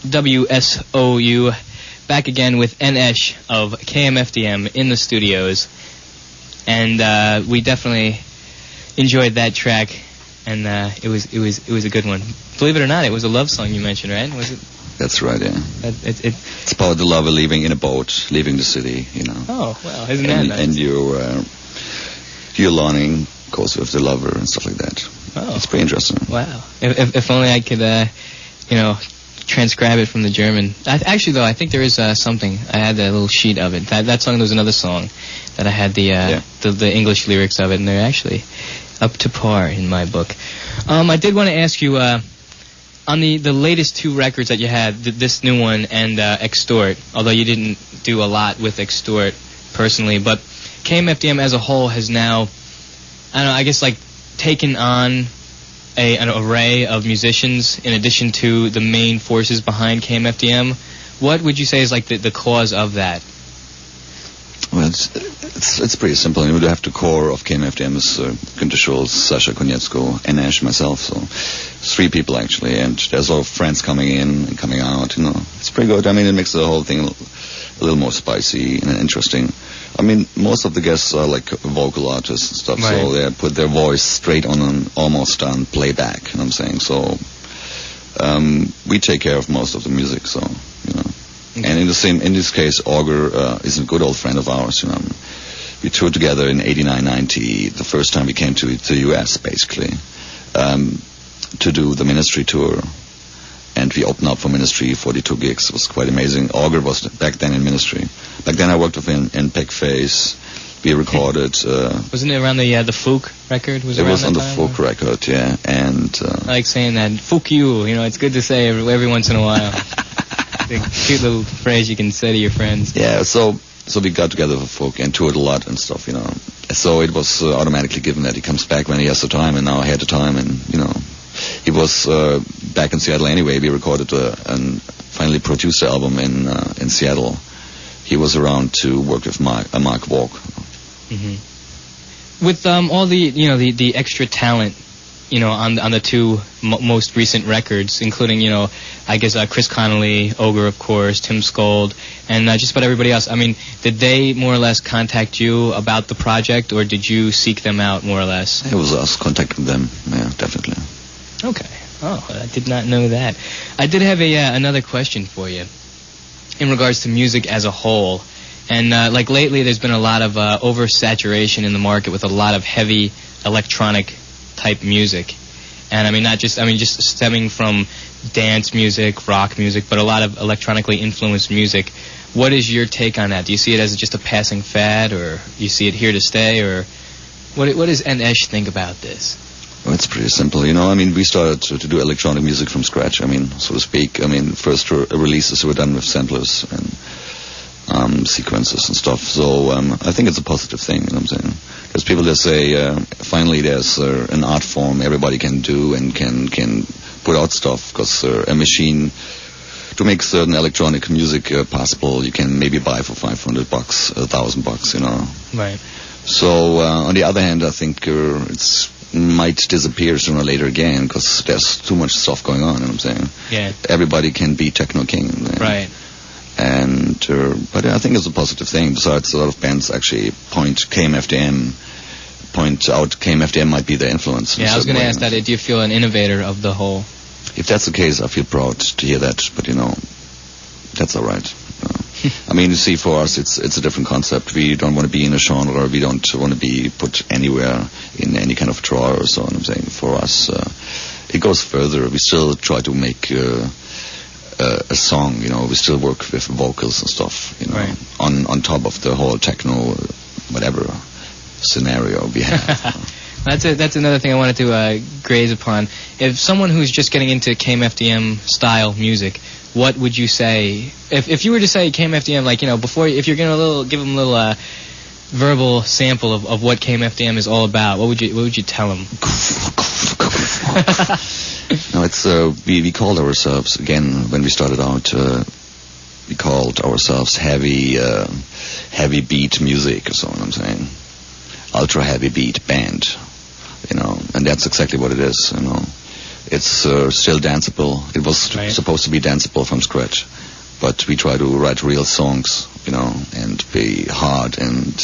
WSOU, back again with NS of KMFDM in the studios, and we definitely enjoyed that track, and it was a good one. Believe it or not, it was a love song you mentioned, right? Was it? That's right, yeah. It's about the lover leaving in a boat, leaving the city, you know. Oh, well, isn't that nice? And you're learning, of course, with the lover and stuff like that. Oh. It's pretty interesting. Wow. If only I could, transcribe it from the German. Actually, though, I think there is something. I had a little sheet of it. That song, there was another song that I had the English lyrics of it, and they're actually up to par in my book. I did want to ask you, on the latest two records that you had, this new one and Extort, although you didn't do a lot with Extort personally, but KMFDM as a whole has now, I guess taken on an array of musicians in addition to the main forces behind KMFDM. What would you say is the cause of that? Well, it's pretty simple. We have the core of KMFDM is Günther Schulz, Sascha Konietzko, and Ash, myself. So it's three people actually, and there's a lot of friends coming in and coming out. It's pretty good. It makes the whole thing a little more spicy and interesting. Most of the guests are vocal artists and stuff, right. So they put their voice straight on almost on playback. You know what I'm saying? So we take care of most of the music. So Okay. And in this case, Auger is a good old friend of ours. We toured together in '89-90. The first time we came to the U.S. basically to do the Ministry tour, and we opened up for Ministry 42 gigs. It was quite amazing. Auger was back then in Ministry. Back then I worked with him in Packface. We recorded. Wasn't it around the Fook record? It was on the Fook record, yeah. And I like saying that. Fook you. It's good to say every once in a while. It's a cute little phrase you can say to your friends. Yeah, so we got together for Folk and toured a lot and stuff, So it was automatically given that he comes back when he has the time, and now I had the time, and, he was back in Seattle anyway. We recorded and finally produced the album in Seattle. He was around to work with Mark Walk. Mm-hmm. With all the extra talent, on the two most recent records, including, I guess Chris Connolly, Ogre, of course, Tim Skold, and just about everybody else. Did they more or less contact you about the project, or did you seek them out more or less? It was us contacting them, yeah, definitely. Okay. Oh, I did not know that. I did have another question for you in regards to music as a whole. And lately there's been a lot of oversaturation in the market with a lot of heavy electronic type music. And just stemming from dance music, rock music, but a lot of electronically influenced music. What is your take on that? Do you see it as just a passing fad, or you see it here to stay, or what does NS think about this? Well, it's pretty simple, we started to do electronic music from scratch, so to speak. First releases were done with samplers and sequences and stuff. So I think it's a positive thing, what I'm saying. There's people that say finally there's an art form everybody can do and can put out stuff, because a machine to make certain electronic music possible, you can maybe buy for $500, $1,000, Right. So on the other hand, I think it's might disappear sooner or later again, because there's too much stuff going on, you know what I'm saying? Yeah. Everybody can be techno king. Right. And but I think it's a positive thing. Besides, a lot of bands actually point out KMFDM might be their influence. Yeah, I was going to ask that. Do you feel an innovator of the whole? If that's the case, I feel proud to hear that. But that's all right. You see, for us, it's a different concept. We don't want to be in a genre. We don't want to be put anywhere in any kind of drawer or so on. I'm saying, for us, it goes further. We still try to make a song. We still work with vocals and stuff. Right. on top of the whole techno, whatever scenario we have. That's another thing I wanted to graze upon. If someone who's just getting into KMFDM style music, what would you say if you were to say KMFDM, before, if you're gonna give them a little verbal sample of what KMFDM is all about, what would you tell them? No, it's we called ourselves, again, when we started out, we called ourselves heavy beat music, or so what I'm saying, ultra heavy beat band, and that's exactly what it is. it's still danceable. It was supposed to be danceable from scratch, but we try to write real songs, and be hard and